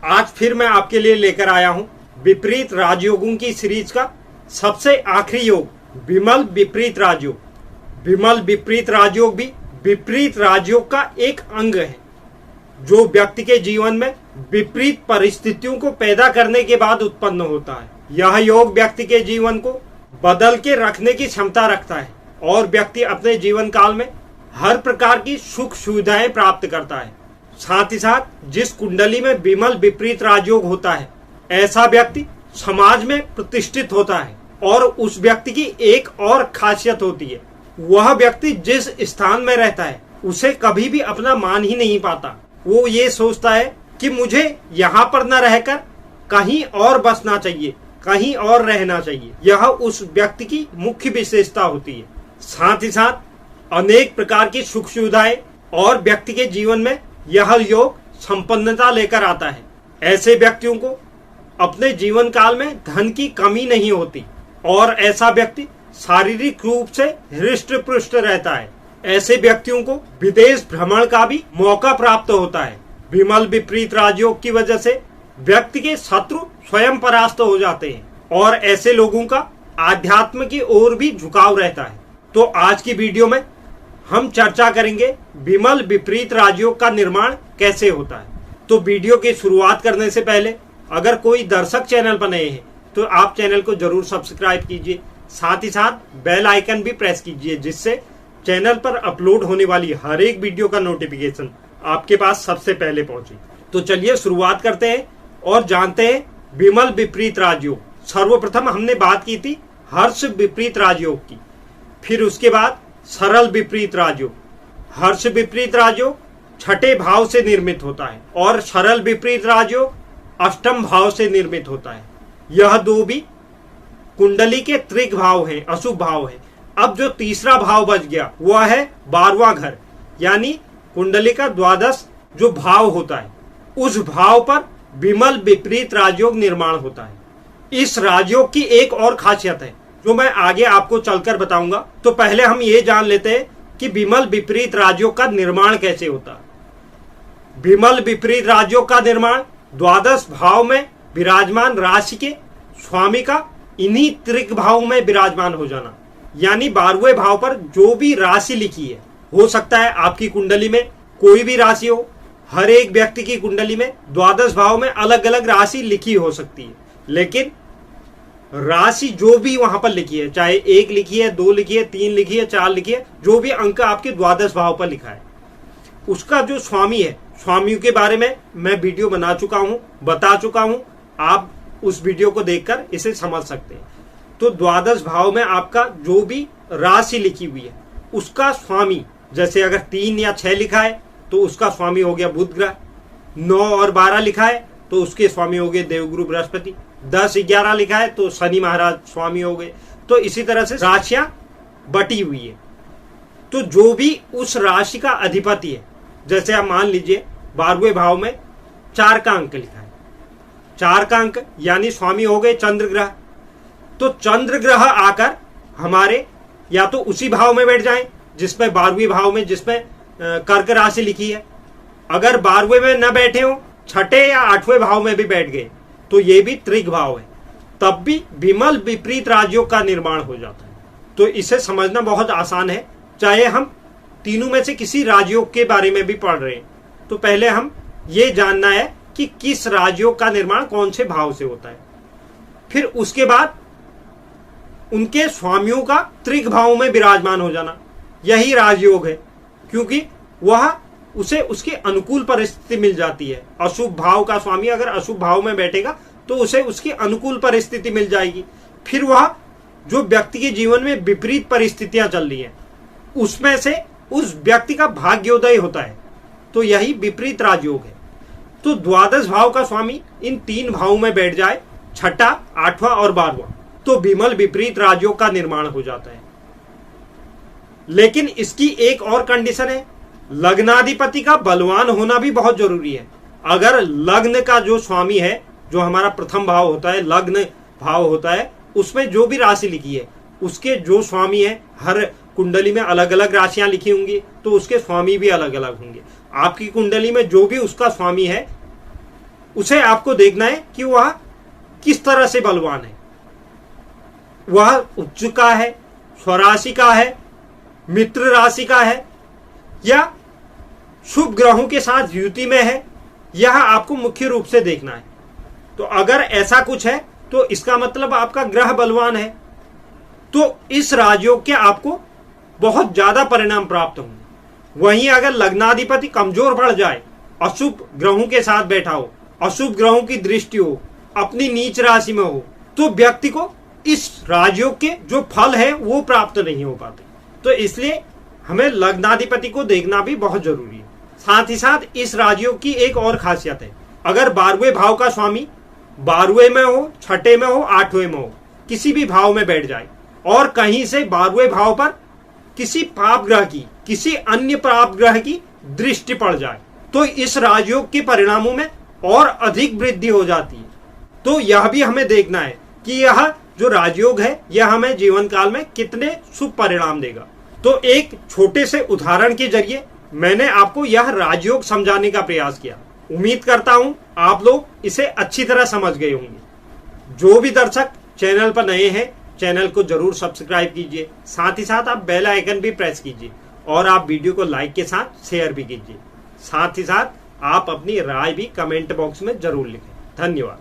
आज फिर मैं आपके लिए लेकर आया हूं विपरीत राजयोगों की सीरीज का सबसे आखिरी योग विमल विपरीत राजयोग। विमल विपरीत राजयोग भी विपरीत राजयोग का एक अंग है जो व्यक्ति के जीवन में विपरीत परिस्थितियों को पैदा करने के बाद उत्पन्न होता है। यह योग व्यक्ति के जीवन को बदल के रखने की क्षमता रखता है और व्यक्ति अपने जीवन काल में हर प्रकार की सुख सुविधाएं प्राप्त करता है। साथ ही साथ जिस कुंडली में विमल विपरीत राजयोग होता है ऐसा व्यक्ति समाज में प्रतिष्ठित होता है। और उस व्यक्ति की एक और खासियत होती है, वह व्यक्ति जिस स्थान में रहता है उसे कभी भी अपना मान ही नहीं पाता। वो ये सोचता है कि मुझे यहाँ पर न रहकर कहीं और बसना चाहिए, कहीं और रहना चाहिए। यह उस व्यक्ति की मुख्य विशेषता होती है। साथ ही साथ अनेक प्रकार की सुख सुविधाएं और व्यक्ति के जीवन में यह योग संपन्नता लेकर आता है। ऐसे व्यक्तियों को अपने जीवन काल में धन की कमी नहीं होती और ऐसा व्यक्ति शारीरिक रूप से हृष्ट पुष्ट रहता है। ऐसे व्यक्तियों को विदेश भ्रमण का भी मौका प्राप्त होता है। विमल विपरीत राजयोग की वजह से व्यक्ति के शत्रु स्वयं परास्त हो जाते हैं और ऐसे लोगों का आध्यात्म की ओर भी झुकाव रहता है। तो आज की वीडियो में हम चर्चा करेंगे विमल विपरीत राजयोग का निर्माण कैसे होता है। तो वीडियो की शुरुआत करने से पहले अगर कोई दर्शक चैनल पर नए हैं तो आप चैनल को जरूर सब्सक्राइब कीजिए। साथ ही साथ बेल आइकन भी प्रेस कीजिए जिससे चैनल पर अपलोड होने वाली हर एक वीडियो का नोटिफिकेशन आपके पास सबसे पहले पहुंचे। तो चलिए शुरुआत करते हैं और जानते हैं विमल विपरीत राजयोग। सर्वप्रथम हमने बात की थी हर्ष विपरीत राजयोग की, फिर उसके बाद सरल विपरीत राजयोग। हर्ष विपरीत राजयोग छठे भाव से निर्मित होता है और सरल विपरीत राजयोग अष्टम भाव से निर्मित होता है। यह दो भी कुंडली के त्रिक भाव हैं, अशुभ भाव है। अब जो तीसरा भाव बच गया वह है 12वां घर, यानी कुंडली का द्वादश जो भाव होता है उस भाव पर विमल विपरीत राजयोग निर्माण होता है। इस राजयोग की एक और खासियत है जो मैं आगे आपको चलकर बताऊंगा। तो पहले हम ये जान लेते हैं कि विमल विपरीत राजयोग का निर्माण कैसे होता है। विमल विपरीत राजयोग का निर्माण द्वादश भाव में विराजमान राशि के स्वामी का इन्हीं त्रिक भाव में विराजमान हो जाना, यानी 12वें भाव पर जो भी राशि लिखी है, हो सकता है आपकी कुंडली में कोई भी राशि हो। हर एक व्यक्ति की कुंडली में द्वादश भाव में अलग अलग राशि लिखी हो सकती है, लेकिन राशि जो भी वहां पर लिखी है, चाहे 1 लिखी है, 2 लिखी है, 3 लिखी है, 4 लिखी है, जो भी अंक आपके द्वादश भाव पर लिखा है उसका जो स्वामी है, स्वामियों के बारे में मैं वीडियो बना चुका हूं, बता चुका हूं। आप उस वीडियो को देखकर इसे समझ सकते हैं। तो द्वादश भाव में आपका जो भी राशि लिखी हुई है उसका स्वामी, जैसे अगर 3 या 6 लिखा है तो उसका स्वामी हो गया बुध ग्रह, 9 और 12 लिखा है तो उसके स्वामी हो गए देवगुरु बृहस्पति, 10 11 लिखा है तो शनि महाराज स्वामी हो गए। तो इसी तरह से राशियां बटी हुई है। तो जो भी उस राशि का अधिपति है, जैसे आप मान लीजिए 12वें भाव में 4 का अंक लिखा है, 4 का अंक यानी स्वामी हो गए चंद्र ग्रह। तो चंद्र ग्रह आकर हमारे या तो उसी भाव में बैठ जाएं जिसमें 12वें भाव में जिसमें कर्क राशि लिखी है। अगर 12वें में न बैठे हो, छठे या 8वें भाव में भी बैठ गए तो ये भी त्रिक भाव है, तब भी विमल विपरीत राजयोग का निर्माण हो जाता है। तो इसे समझना बहुत आसान है, चाहे हम तीनों में से किसी राजयोग के बारे में भी पढ़ रहे हैं। तो पहले हम ये जानना है कि किस राजयोग का निर्माण कौन से भाव से होता है, फिर उसके बाद उनके स्वामियों का त्रिक भाव में विराजमान हो जाना, यही राजयोग है, क्योंकि वह उसे उसके अनुकूल परिस्थिति मिल जाती है। अशुभ भाव का स्वामी अगर अशुभ भाव में बैठेगा तो उसे उसकी अनुकूल परिस्थिति मिल जाएगी। फिर वह जो व्यक्ति के जीवन में विपरीत परिस्थितियां चल रही हैं उसमें से उस व्यक्ति का भाग्योदय होता है। तो यही विपरीत राजयोग है। तो द्वादश भाव का स्वामी इन 3 भावों में बैठ जाए, छठा, 8वां और 12वां, तो विमल विपरीत राजयोग का निर्माण हो जाता है। लेकिन इसकी एक और कंडीशन है, लग्नाधिपति का बलवान होना भी बहुत जरूरी है। अगर लग्न का जो स्वामी है, जो हमारा प्रथम भाव होता है, लग्न भाव होता है, उसमें जो भी राशि लिखी है उसके जो स्वामी है, हर कुंडली में अलग अलग राशियां लिखी होंगी तो उसके स्वामी भी अलग अलग होंगे। आपकी कुंडली में जो भी उसका स्वामी है उसे आपको देखना है कि वह किस तरह से बलवान है। वह उच्च का है, स्वराशि का है, मित्र राशि का है, या शुभ ग्रहों के साथ युति में है, यह आपको मुख्य रूप से देखना है। तो अगर ऐसा कुछ है तो इसका मतलब आपका ग्रह बलवान है, तो इस राजयोग के आपको बहुत ज्यादा परिणाम प्राप्त होंगे। वहीं अगर लग्नाधिपति कमजोर पड़ जाए, अशुभ ग्रहों के साथ बैठा हो, अशुभ ग्रहों की दृष्टि हो, अपनी नीच राशि में हो, तो व्यक्ति को इस राजयोग के जो फल है वो प्राप्त नहीं हो पाते। तो इसलिए हमें लग्नाधिपति को देखना भी बहुत जरूरी है। साथ ही साथ इस राजयोग की एक और खासियत है, अगर 12वें भाव का स्वामी 12वें में हो, 6ठे में हो, 8वें में हो, किसी भी भाव में बैठ जाए और कहीं से 12वें भाव पर किसी पाप ग्रह की, किसी अन्य पाप ग्रह की दृष्टि पड़ जाए, तो इस राजयोग के परिणामों में और अधिक वृद्धि हो जाती है। तो यह भी हमें देखना है कि यह जो राजयोग है यह हमें जीवन काल में कितने शुभ परिणाम देगा। तो एक छोटे से उदाहरण के जरिए मैंने आपको यह राजयोग समझाने का प्रयास किया। उम्मीद करता हूं आप लोग इसे अच्छी तरह समझ गए होंगे। जो भी दर्शक चैनल पर नए हैं, चैनल को जरूर सब्सक्राइब कीजिए, साथ ही साथ आप बेल आइकन भी प्रेस कीजिए और आप वीडियो को लाइक के साथ शेयर भी कीजिए। साथ ही साथ आप अपनी राय भी कमेंट बॉक्स में जरूर लिखें। धन्यवाद।